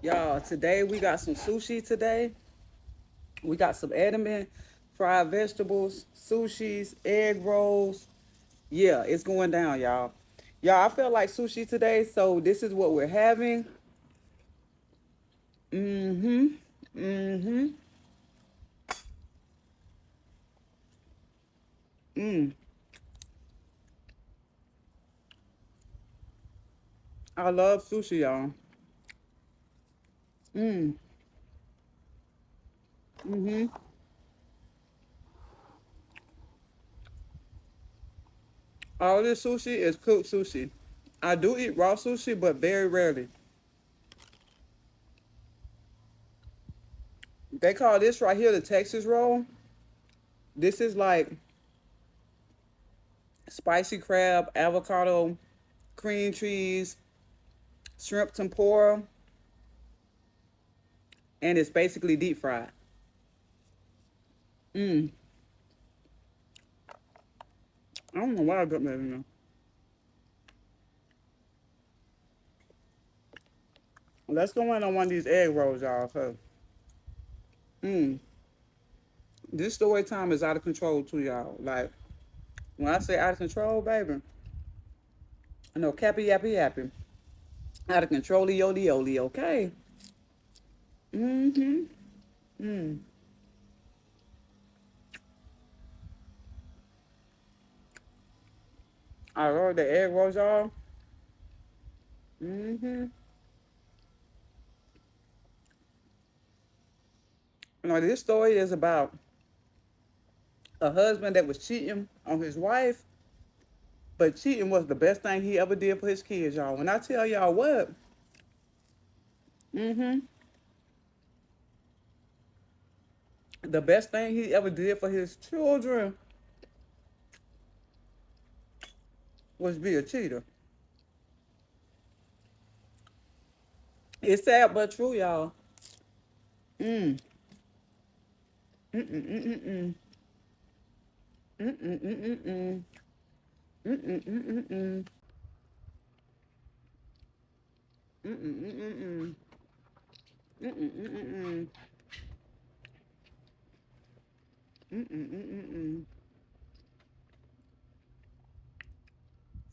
Y'all, today we got some sushi today. We got some edamame, fried vegetables, sushis, egg rolls. Yeah, it's going down, y'all. Y'all, I felt like sushi today, so this is what we're having. Mm-hmm. Mm-hmm. Mm. I love sushi, y'all. Mm. Mm-hmm. All this sushi is cooked sushi. I do eat raw sushi, but very rarely. They call this right here the Texas roll. This is like spicy crab, avocado, cream cheese, shrimp tempura, and it's basically deep fried. Mm. I don't know why I got that in there. Let's go in on one of these egg rolls, y'all. Mm, this story time is out of control too, y'all. Like when I say out of control, baby, I know cappy yappy yappy. Out of control, yoli yoli. Okay. Mm-hmm. Mm. I love the egg rolls, y'all. Mm-hmm. You know, this story is about a husband that was cheating on his wife, but cheating was the best thing he ever did for his kids, y'all. When I tell y'all what, mm-hmm, the best thing he ever did for his children was be a cheater. It's sad but true, y'all. Mm. Mm-mm-mm-mm-mm. Mm-mm-mm-mm-mm. Mm-mm-mm-mm-mm. Mm-mm-mm-mm-mm. Mm-mm-mm-mm-mm. Mm-mm-mm-mm-mm.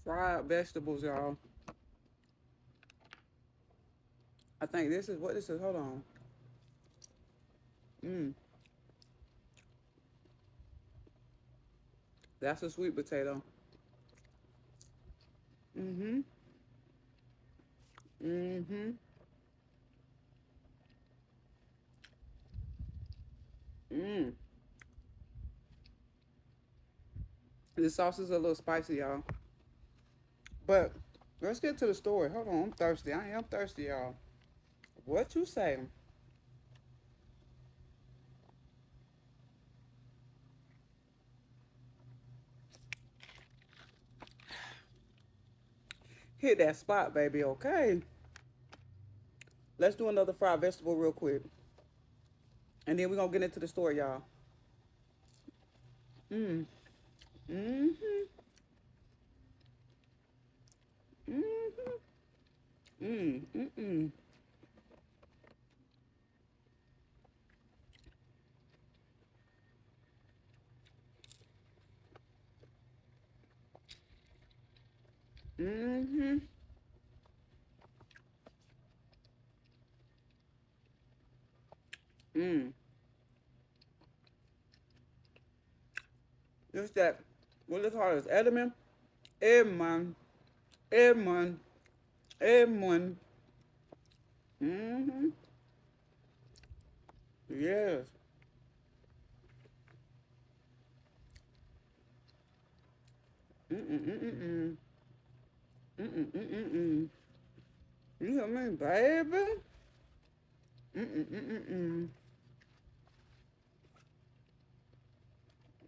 Fried vegetables, y'all. I think this is what this is. Hold on. Mm. That's a sweet potato. Mm-hmm. Mm-hmm. Mm. The sauce is a little spicy, y'all. But let's get to the story. Hold on, I'm thirsty. I am thirsty, y'all. What you say? Hit that spot, baby. Okay. Let's do another fried vegetable real quick. And then we're gonna get into the story, y'all. Mm. Mm-hmm. Mm-hmm. Mm. Mm-mm. Mm-hmm. Mm. Just that what they call it, edamame. Edman. Edman. Edman. Mm-hmm. Yes. Mm-mm-mm-mm. Mm-mm-mm-mm. You hear me, baby? Mm-mm-mm-mm.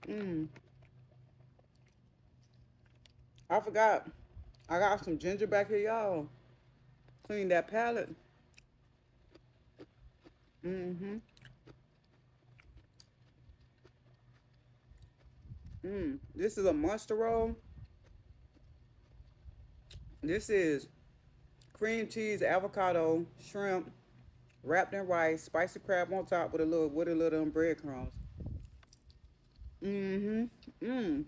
Mm. I forgot. I got some ginger back here, y'all. Clean that palate. Mm-hmm. Mm. This is a monster roll. This is cream cheese, avocado, shrimp, wrapped in rice, spicy crab on top with a little breadcrumbs. Mm-hmm. Mm.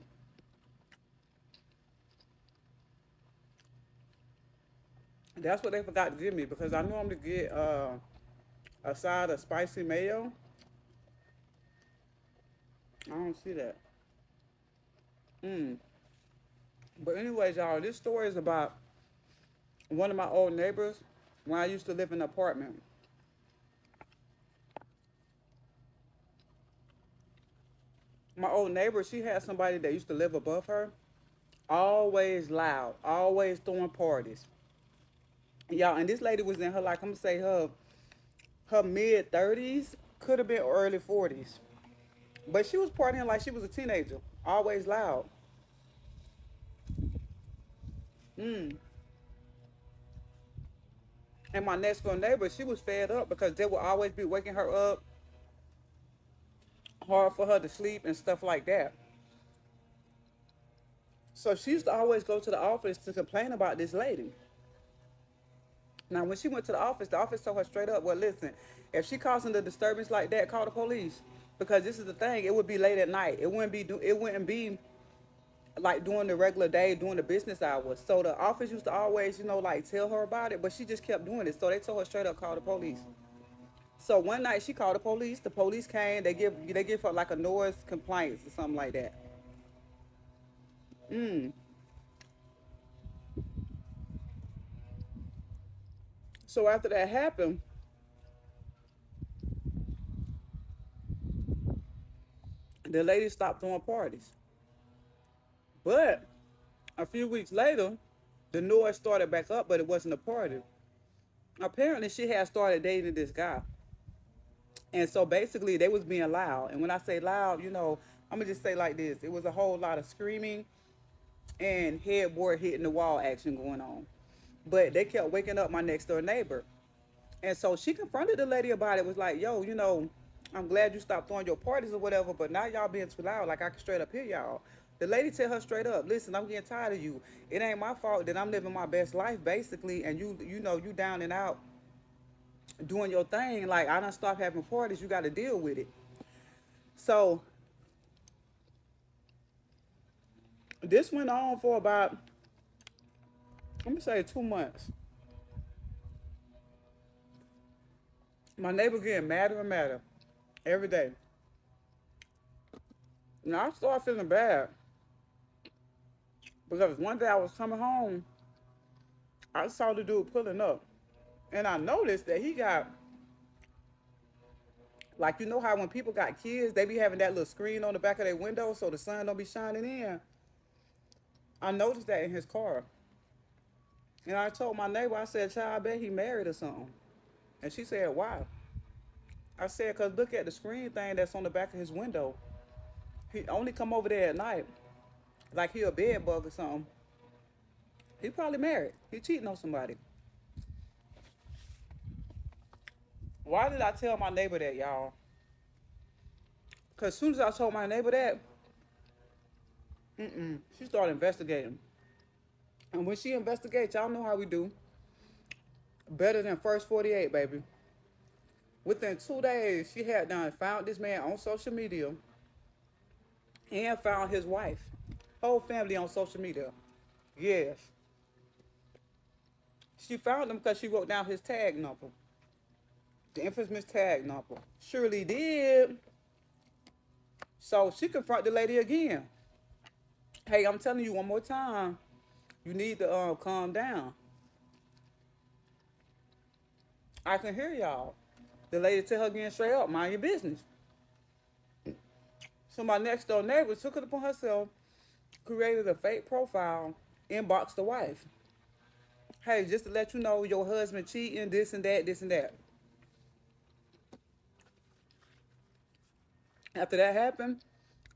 That's what they forgot to give me because I normally get a side of spicy mayo. I don't see that. Mm. But anyways, y'all, this story is about one of my old neighbors when I used to live in an apartment. My old neighbor, she had somebody that used to live above her. Always loud, always throwing parties. Y'all, and this lady was in her, like, I'm gonna say her mid 30s, could have been early 40s. But she was partying like she was a teenager, always loud. Mm. And my next door neighbor, she was fed up because they would always be waking her up, hard for her to sleep and stuff like that. So she used to always go to the office to complain about this lady. Now, when she went to the office told her straight up, well, listen, if she causing the disturbance like that, call the police. Because this is the thing, it would be late at night. It wouldn't be like during the regular day, during the business hours. So the office used to always, like tell her about it, but she just kept doing it. So they told her straight up, call the police. So one night she called the police. The police came. They give her like a noise complaint or something like that. Mm. So after that happened, the lady stopped throwing parties. But a few weeks later, the noise started back up, but it wasn't a party. Apparently, she had started dating this guy, and so basically, they was being loud. And when I say loud, I'm gonna just say like this: it was a whole lot of screaming and headboard hitting the wall action going on. But they kept waking up my next door neighbor. And so she confronted the lady about it, was like, yo, I'm glad you stopped throwing your parties or whatever, but now y'all being too loud. Like, I can straight up hear y'all. The lady tell her straight up, listen, I'm getting tired of you. It ain't my fault that I'm living my best life, basically, and you down and out doing your thing. Like, I done stopped having parties. You got to deal with it. So this went on for about, let me say, 2 months. My neighbor getting madder and madder every day. Now I started feeling bad because one day I was coming home, I saw the dude pulling up, and I noticed that he got, like, how when people got kids, they be having that little screen on the back of their window so the sun don't be shining in. I noticed that in his car, and I told my neighbor, I said, "Child, I bet he married or something." And she said, "Why?" I said, "Cause look at the screen thing that's on the back of his window. He only come over there at night, like he a bed bug or something. He probably married. He cheating on somebody." Why did I tell my neighbor that, y'all? Because as soon as I told my neighbor that, she started investigating. And when she investigates, y'all know how we do. Better than first 48, baby. Within 2 days, she had done found this man on social media and found his wife. Whole family on social media. Yes. She found him because she wrote down his tag number. The infamous tag number. Surely did. So she confronted the lady again. Hey, I'm telling you one more time. You need to calm down. I can hear y'all. The lady tell her again straight up, mind your business. So my next door neighbor took it upon herself, created a fake profile, inboxed the wife. Hey, just to let you know, your husband cheating, this and that, this and that. After that happened,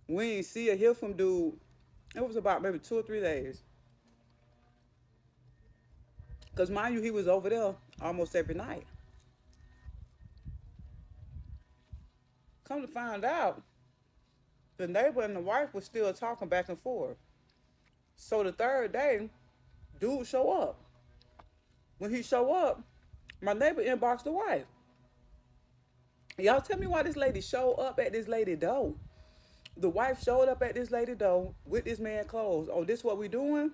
we ain't see or hear from dude. It was about maybe 2 or 3 days. Because mind you, he was over there almost every night. Come to find out, the neighbor and the wife was still talking back and forth. So the third day, dude show up. When he show up, my neighbor inboxed the wife. Y'all tell me why this lady showed up at this lady door. The wife showed up at this lady door with this man clothes. Oh, this what we doing?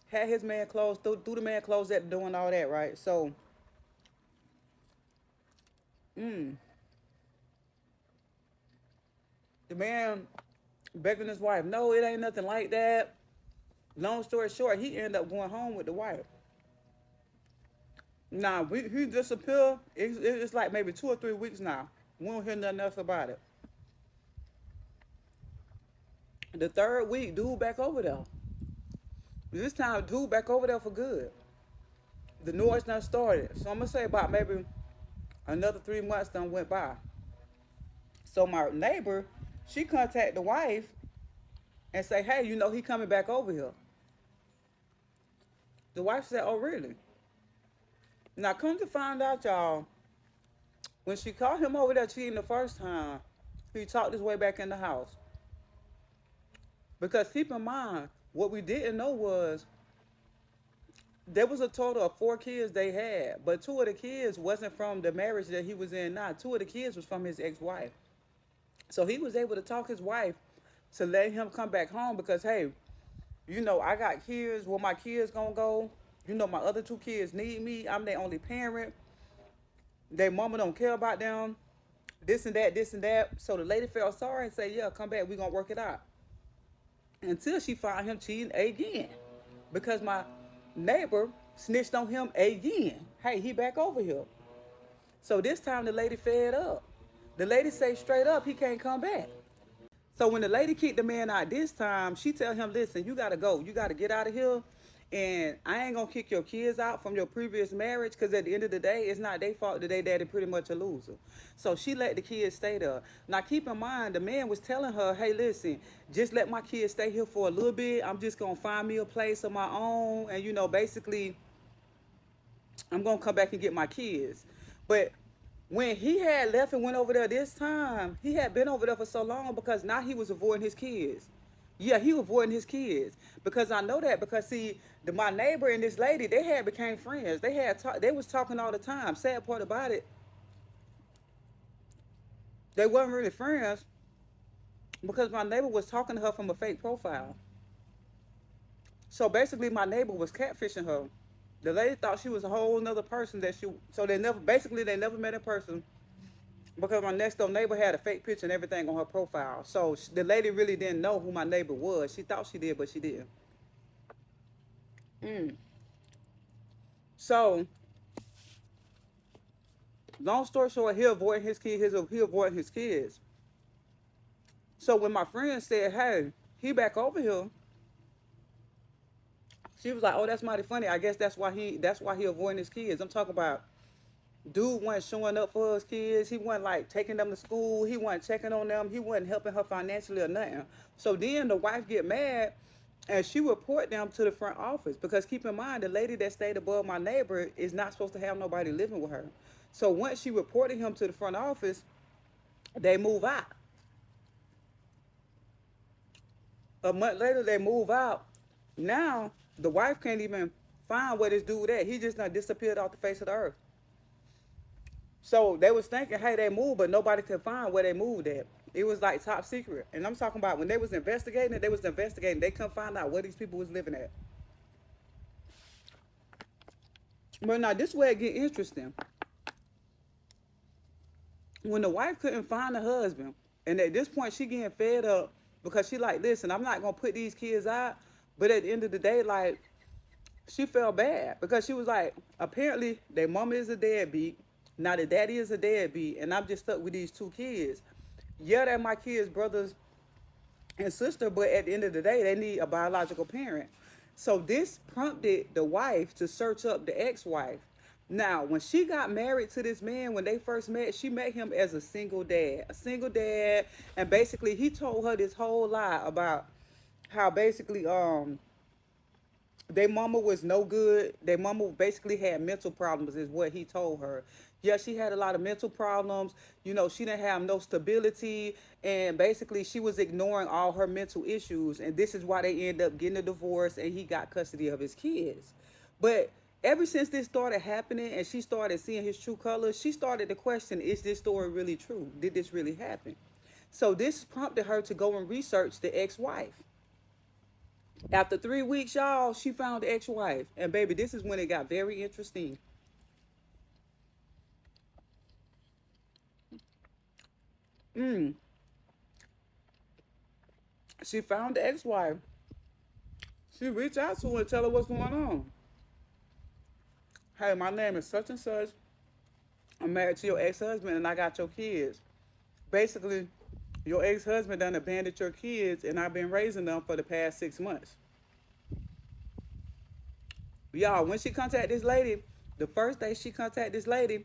Had his man clothes, threw the man clothes at the door and all that, right? So, the man begging his wife, no, it ain't nothing like that. Long story short, he ended up going home with the wife. Nah, he disappeared. It's like maybe 2 or 3 weeks now. We don't hear nothing else about it. The third week, dude back over there. This time, dude back over there for good. The noise done started. So I'm gonna say about maybe another 3 months done went by. So my neighbor, she contacted the wife and say, hey, he coming back over here. The wife said, oh really? Now come to find out, y'all, when she caught him over there cheating the first time, he talked his way back in the house. Because keep in mind, what we didn't know was there was a total of 4 kids they had, but 2 of the kids wasn't from the marriage that he was in now. 2 of the kids was from his ex-wife. So he was able to talk his wife to let him come back home because, hey, I got kids. Where my kids gonna go? My other 2 kids need me. I'm their only parent. Their mama don't care about them. This and that, this and that. So the lady felt sorry and said, yeah, come back. We gonna work it out. Until she found him cheating again. Because my neighbor snitched on him again. Hey, he back over here. So this time the lady fed up. The lady say straight up, he can't come back. So when the lady kicked the man out this time, she tell him, listen, you gotta go. You gotta get out of here. And I ain't gonna kick your kids out from your previous marriage because at the end of the day, it's not their fault that they daddy pretty much a loser. So she let the kids stay there. Now keep in mind, the man was telling her, hey, listen, just let my kids stay here for a little bit. I'm just gonna find me a place of my own. And basically, I'm gonna come back and get my kids. But when he had left and went over there this time, he had been over there for so long because now he was avoiding his kids. Yeah, he was avoiding his kids because I know that because see, my neighbor and this lady, they had became friends. They was talking all the time. Sad part about it, they weren't really friends because my neighbor was talking to her from a fake profile. So basically, my neighbor was catfishing her. The lady thought she was a whole nother person that she. So they never met in person because my next door neighbor had a fake picture and everything on her profile. So the lady really didn't know who my neighbor was. She thought she did, but she didn't. So long story short, he avoiding his kids. So when my friend said, "Hey, he back over here," she was like, "Oh, that's mighty funny. I guess that's why he avoiding his kids." I'm talking about dude wasn't showing up for his kids. He wasn't like taking them to school. He wasn't checking on them. He wasn't helping her financially or nothing. So then the wife get mad and she report them to the front office because keep in mind the lady that stayed above my neighbor is not supposed to have nobody living with her. So once she reported him to the front office, they move out. A month later they move out. Now the wife can't even find where this dude at. He just not disappeared off the face of the earth. So they was thinking, hey, they moved, but nobody could find where they moved at. It was like top secret. And I'm talking about when they was investigating. They couldn't find out where these people was living at. But now this way it get interesting. When the wife couldn't find the husband, and at this point she getting fed up because she like, listen, I'm not gonna put these kids out. But at the end of the day, like, she felt bad because she was like, apparently their mama is a deadbeat. Now the daddy is a deadbeat, and I'm just stuck with these 2 kids. Yeah, they're my kids' brothers and sister, but at the end of the day, they need a biological parent. So this prompted the wife to search up the ex-wife. Now, when she got married to this man, when they first met, she met him as a single dad. A single dad, and basically he told her this whole lie about how basically their mama was no good. Their mama basically had mental problems, is what he told her. Yeah, she had a lot of mental problems. She didn't have no stability, and basically she was ignoring all her mental issues. And this is why they ended up getting a divorce, and he got custody of his kids. But Ever since this started happening and she started seeing his true colors, she started to question, is this story really true? Did this really happen? So this prompted her to go and research the ex-wife. After 3 weeks, y'all, she found the ex-wife. And baby, this is when it got very interesting. Mm. She found the ex-wife. She reached out to her and tell her what's going on. Hey, my name is such and such. I'm married to your ex-husband and I got your kids. Basically, your ex-husband done abandoned your kids and I've been raising them for the past 6 months. Y'all, when she contacted this lady, the first day she contacted this lady,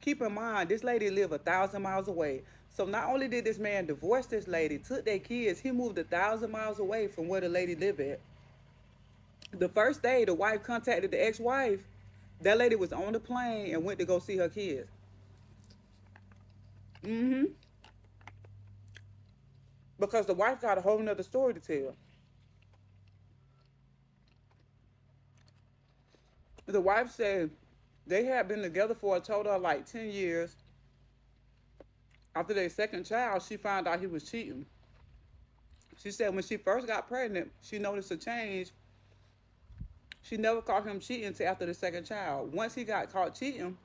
keep in mind, this lady lived 1,000 miles away. So not only did this man divorce this lady, took their kids, he moved 1,000 miles away from where the lady lived at. The first day the wife contacted the ex-wife, that lady was on the plane and went to go see her kids. Mm-hmm. Because the wife got a whole nother story to tell. The wife said they had been together for a total of like 10 years. After their second child, she found out he was cheating. She said when she first got pregnant, she noticed a change. She never caught him cheating until after the second child. Once he got caught cheating,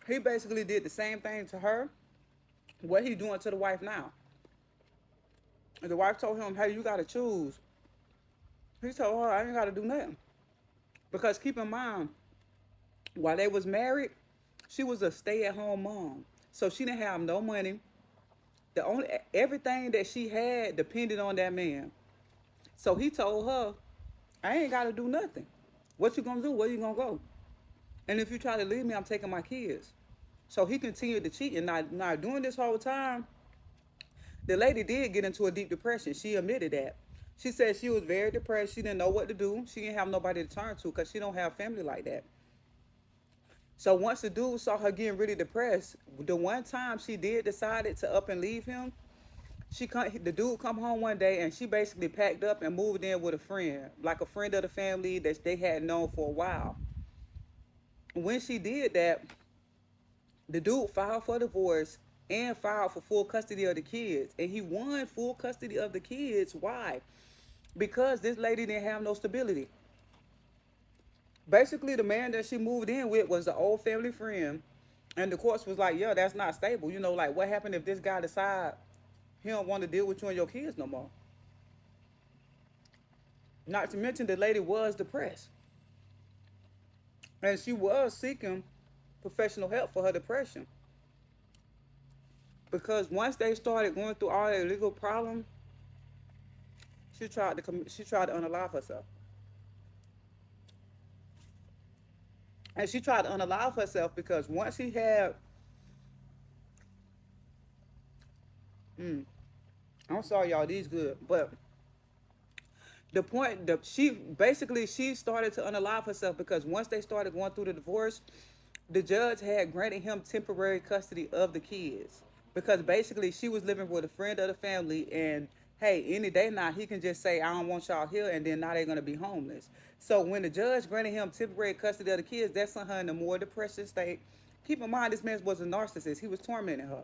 he basically did the same thing to her, what he doing to the wife now. And the wife told him, hey, you got to choose. He told her, I ain't got to do nothing. Because keep in mind, while they was married, she was a stay-at-home mom. So she didn't have no money. The only everything that she had depended on that man. So he told her, I ain't gotta do nothing. What you gonna do? Where you gonna go? And if you try to leave me, I'm taking my kids. So he continued to cheat. And now during this whole time, the lady did get into a deep depression. She admitted that. She said she was very depressed. She didn't know what to do. She didn't have nobody to turn to because she don't have family like that. So once the dude saw her getting really depressed, the one time she did decided to up and leave him, the dude come home one day and she basically packed up and moved in with a friend, like a friend of the family that they had known for a while. When she did that, the dude filed for divorce and filed for full custody of the kids. And he won full custody of the kids. Why? Because this lady didn't have no stability. Basically, the man that she moved in with was an old family friend. And the courts was like, yeah, that's not stable. You know, like what happened if this guy decide he don't want to deal with you and your kids no more? Not to mention the lady was depressed. And she was seeking professional help for her depression. Because once they started going through all their legal problems, she tried to unalive herself. And she tried to unalive herself because once she had, I'm sorry y'all, these good, but the point that she started to unalive herself because once they started going through the divorce, the judge had granted him temporary custody of the kids because basically she was living with a friend of the family and hey, any day now he can just say I don't want y'all here and then now they're going to be homeless. So when the judge granted him temporary custody of the kids, that sent her in a more depressive state. Keep in mind this man was a narcissist. He was tormenting her.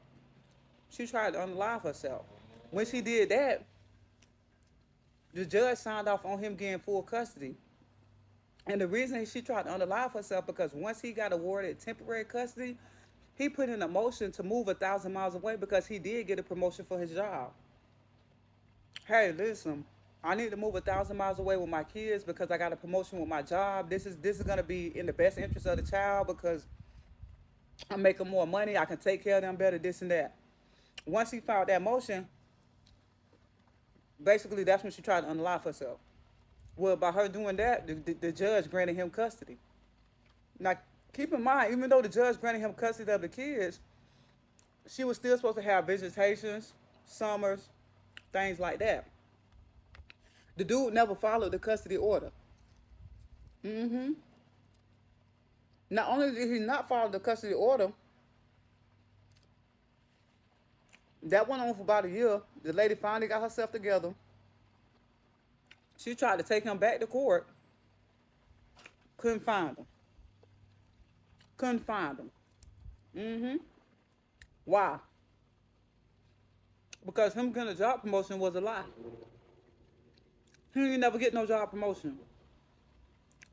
She tried to unalive herself. When she did that, the judge signed off on him getting full custody. And the reason she tried to unalive herself because once he got awarded temporary custody, he put in a motion to move 1,000 miles away because he did get a promotion for his job. Hey, listen, I need to move 1,000 miles away with my kids because I got a promotion with my job. This is gonna be in the best interest of the child because I'm making more money. I can take care of them better. This and that. Once he filed that motion, basically that's when she tried to unalive herself. Well, by her doing that, the judge granted him custody. Now, keep in mind, even though the judge granted him custody of the kids, she was still supposed to have visitations, summers, things like that. The dude never followed the custody order. Mm-hmm. Not only did he not follow the custody order, that went on for about a year. The lady finally got herself together. She tried to take him back to court. Couldn't find him. Couldn't find him. Mm-hmm. Why? Because him getting a job promotion was a lie. He didn't never get no job promotion.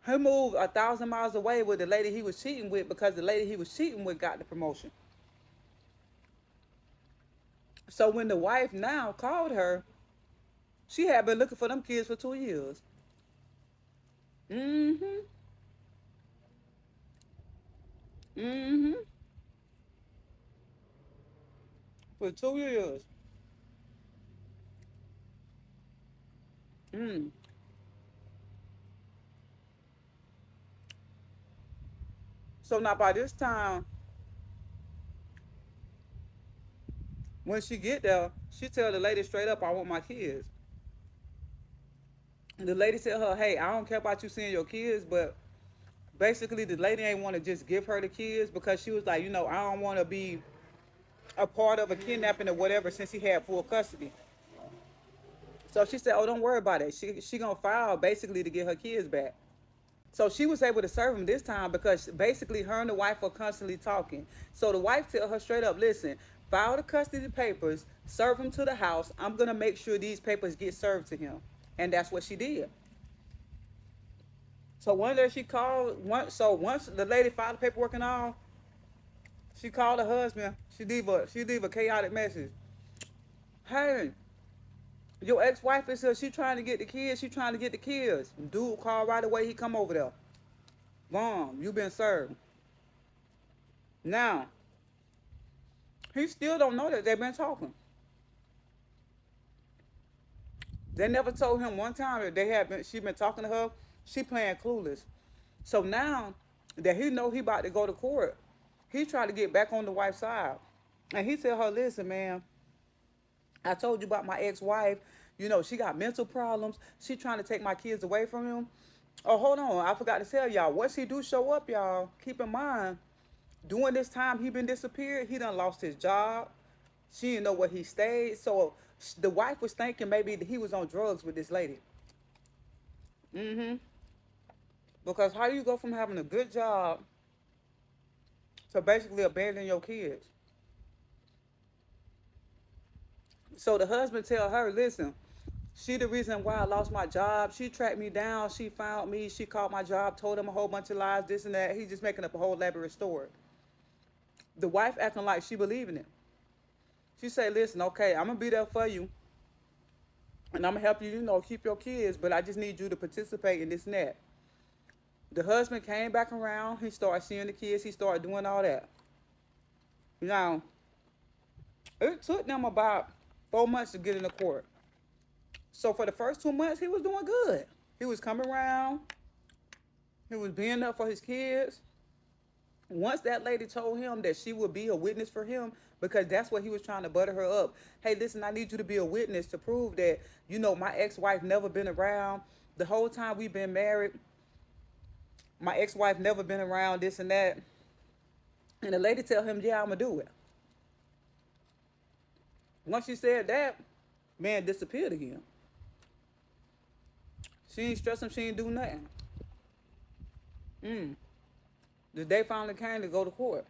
He moved 1,000 miles away with the lady he was cheating with because the lady he was cheating with got the promotion. So when the wife now called her, she had been looking for them kids for 2 years. Mm-hmm. Mm-hmm. For 2 years. Mm. So now by this time, when she get there, she tell the lady straight up, I want my kids. And the lady tell her, hey, I don't care about you seeing your kids, but basically the lady ain't want to just give her the kids because she was like, I don't want to be a part of a kidnapping or whatever since he had full custody. So she said, oh, don't worry about it. She gonna file basically to get her kids back. So she was able to serve him this time because basically her and the wife are constantly talking. So the wife tell her straight up, listen, file the custody papers, serve him to the house. I'm gonna make sure these papers get served to him. And that's what she did. So one day she called once the lady filed the paperwork and all, she called her husband. She leave a chaotic message. Hey, your ex-wife is here. She trying to get the kids. She trying to get the kids. Dude called right away. He come over there. Boom, you been served. Now, he still don't know that they've been talking. They never told him one time that she been talking to her. She playing clueless. So now that he know he about to go to court, he trying to get back on the wife's side. And he tell her, listen, man, I told you about my ex-wife. She got mental problems. She trying to take my kids away from him. Oh, hold on. I forgot to tell y'all. Once he do show up, y'all, keep in mind, during this time he been disappeared, he done lost his job. She didn't know where he stayed. So the wife was thinking maybe that he was on drugs with this lady. Mm-hmm. Because how you go from having a good job to basically abandon your kids? So the husband tell her, listen, she the reason why I lost my job. She tracked me down. She found me. She caught my job, told him a whole bunch of lies, this and that. He's just making up a whole elaborate story. The wife acting like she believing it. She say, listen, okay, I'm going to be there for you. And I'm going to help you, keep your kids. But I just need you to participate in this and that. The husband came back around. He started seeing the kids. He started doing all that. Now, it took them about 4 months to get into court. So for the first 2 months, he was doing good. He was coming around. He was being up for his kids. Once that lady told him that she would be a witness for him, because that's what he was trying to butter her up. Hey, listen, I need you to be a witness to prove that, my ex-wife never been around. The whole time we've been married, my ex-wife never been around, this and that. And the lady tell him, yeah, I'm going to do it. Once she said that, man disappeared again. She ain't stress him. She ain't do nothing. The day finally came to go to court.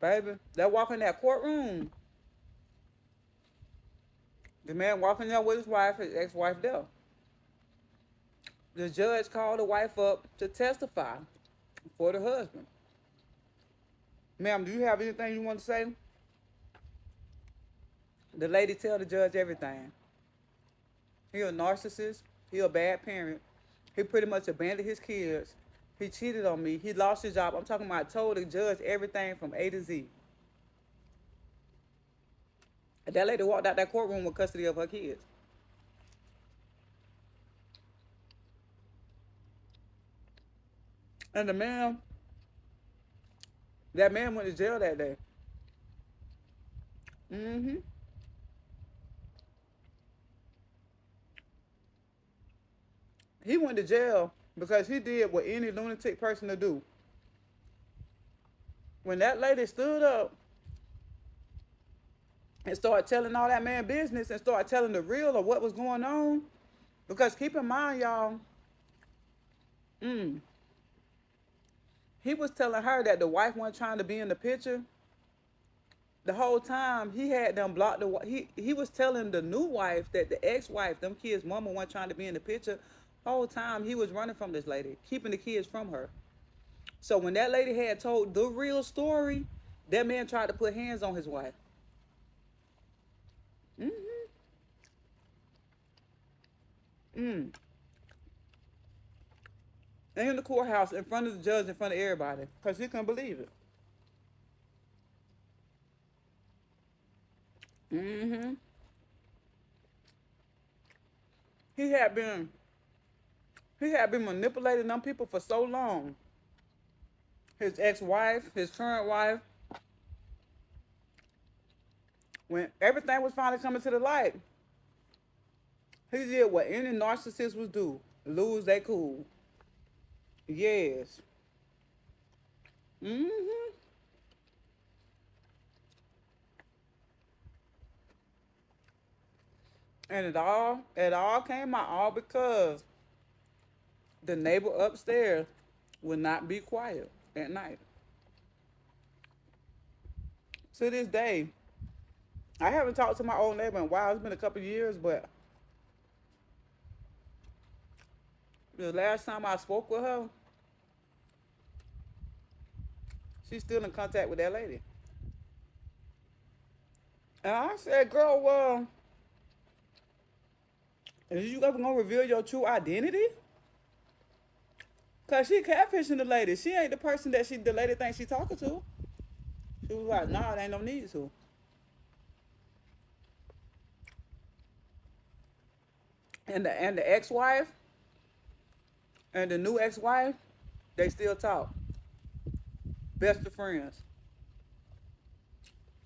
Baby, they walk in that courtroom. The man walking there with his wife, his ex-wife there. The judge called the wife up to testify for the husband. Ma'am, do you have anything you want to say? The lady tell the judge everything. He a narcissist. He a bad parent. He pretty much abandoned his kids. He cheated on me. He lost his job. I'm talking about, I told the judge everything from A to Z. And that lady walked out that courtroom with custody of her kids. And that man went to jail that day. Mm-hmm. He went to jail because he did what any lunatic person to do. When that lady stood up and started telling all that man business and started telling the real of what was going on, because keep in mind, y'all, Mm. He was telling her that the wife wasn't trying to be in the picture. The whole time he had them blocked. He was telling the new wife that the ex-wife, them kids' mama, wasn't trying to be in the picture. The whole time he was running from this lady, keeping the kids from her. So when that lady had told the real story, that man tried to put hands on his wife. Mm-hmm. Mm. And in the courthouse, in front of the judge, in front of everybody, because he couldn't believe it. Mm-hmm. He had been he had been manipulating them people for so long. His ex-wife, his current wife, when everything was finally coming to the light, he did what any narcissist would do: lose their cool. Yes. Mm-hmm. And it all came out all because the neighbor upstairs would not be quiet at night. To this day, I haven't talked to my old neighbor in a while. It's been a couple of years, but the last time I spoke with her, she's still in contact with that lady. And I said, girl, well, is you ever gonna reveal your true identity? Cause she catfishing the lady. She ain't the person that the lady thinks she talking to. She was like, nah, there ain't no need to. And the ex-wife and the new ex-wife, they still talk. Best of friends.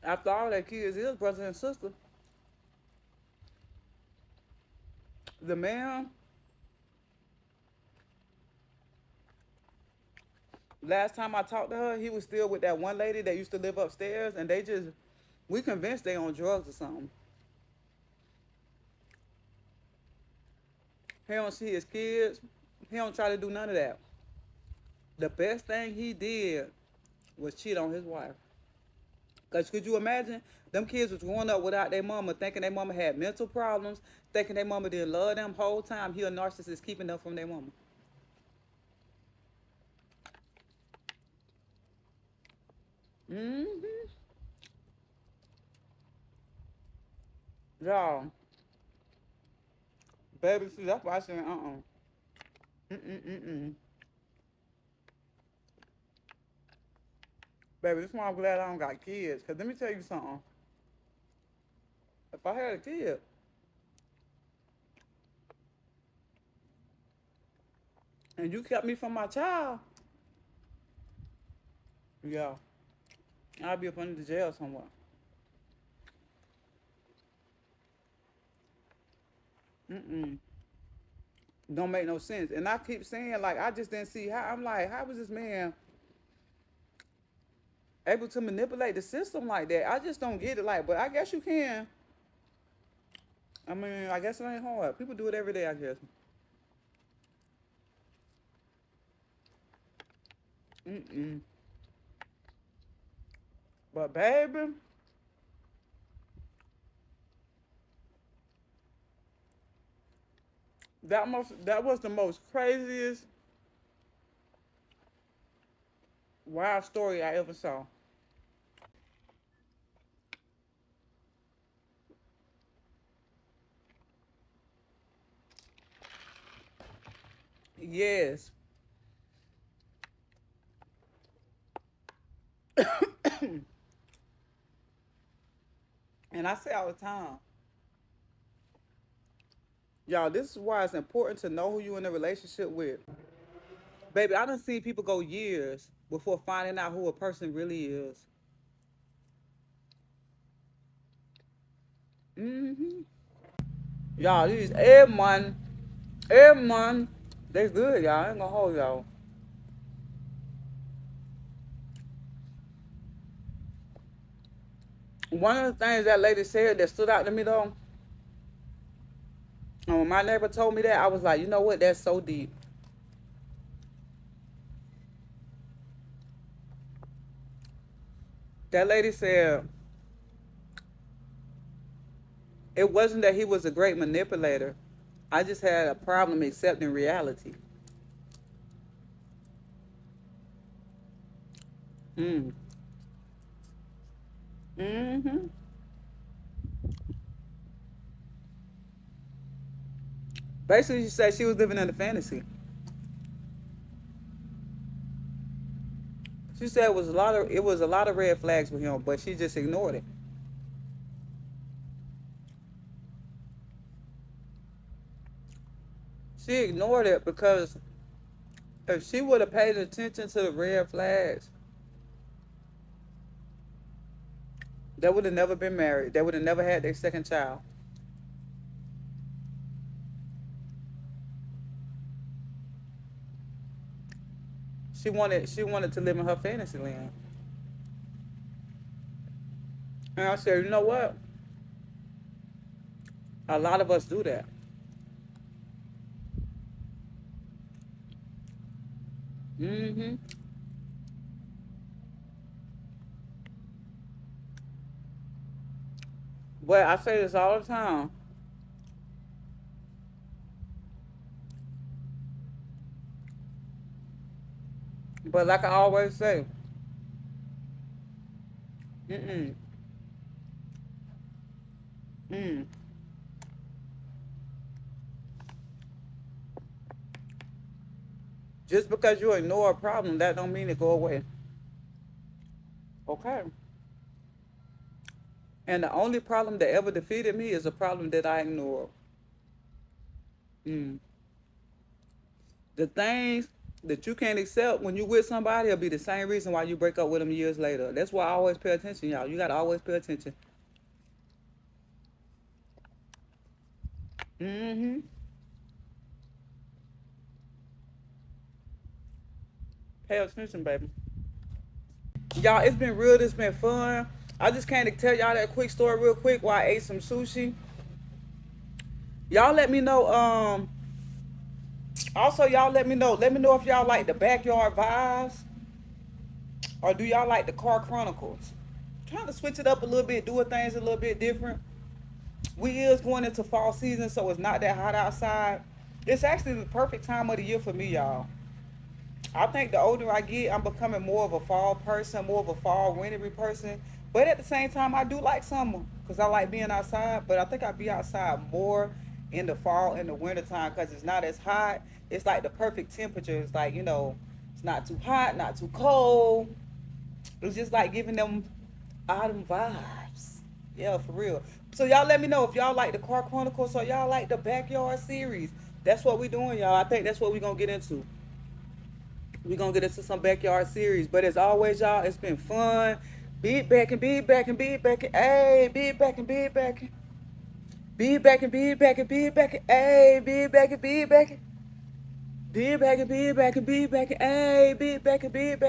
After all, their kids is brother and sister. The man, last time I talked to her, he was still with that one lady that used to live upstairs, and we convinced they on drugs or something. He don't see his kids. He don't try to do none of that. The best thing he did was cheat on his wife. Because could you imagine? Them kids was growing up without their mama, thinking their mama had mental problems, thinking their mama didn't love them whole time. He a narcissist keeping them from their mama. Mm-hmm. Y'all, baby, see, that's why I said, Mm-mm-mm-mm. Baby, this why I'm glad I don't got kids. Because let me tell you something. If I had a kid, and you kept me from my child, yeah, I'd be up under the jail somewhere. Mm-mm. Don't make no sense. And I keep saying, like, I just didn't see how. I'm like, how was this man able to manipulate the system like that? I just don't get it. Like, but I guess you can. I mean, I guess it ain't hard. People do it every day, I guess. Mm-mm. But baby, that was the most craziest wild story I ever saw. Yes. And I say all the time, y'all, this is why it's important to know who you in a relationship with. Baby, I done seen people go years before finding out who a person really is. Mm-hmm. Y'all, these every month, they good, y'all. I ain't gonna hold y'all. One of the things that lady said that stood out to me though, and when my neighbor told me that, I was like, you know what? That's so deep. That lady said it wasn't that he was a great manipulator. I just had a problem accepting reality. Mm. Mm-hmm. Basically, she said she was living in a fantasy. She said it was a lot of red flags with him, but she just ignored it. She ignored it because if she would have paid attention to the red flags, they would have never been married. They would have never had their second child. She wanted to live in her fantasy land. And I said, you know what? A lot of us do that. Hmm. But I say this all the time. But like I always say, mm-mm, mm. Just because you ignore a problem, that don't mean it go away. Okay. And the only problem that ever defeated me is a problem that I ignored. Mm. The things that you can't accept when you with somebody will be the same reason why you break up with them years later. That's why I always pay attention, y'all. You gotta always pay attention. Hmm. Pay attention, baby. Y'all, it's been real. It's been fun. I just came to tell y'all that quick story real quick while I ate some sushi. Y'all let me know. Also, y'all let me know. Let me know if y'all like the backyard vibes or do y'all like the car chronicles. Trying to switch it up a little bit, doing things a little bit different. We is going into fall season, so it's not that hot outside. It's actually the perfect time of the year for me, y'all. I think the older I get, I'm becoming more of a fall person, more of a fall wintry person. But at the same time, I do like summer because I like being outside. But I think I'd be outside more in the fall and the winter time because it's not as hot. It's like the perfect temperature. It's like, it's not too hot, not too cold. It's just like giving them autumn vibes. Yeah, for real. So y'all let me know if y'all like the Car Chronicles or y'all like the Backyard series. That's what we doing, y'all. I think that's what we gonna get into. We gonna get into some backyard series. But as always, y'all, it's been fun. Be it back and be it back and be it back and hey, be it back and be it back and be it back and be it back and be it back and hey, be it back and be it back and be it back and be it back and be it back and hey, be it back and be it back.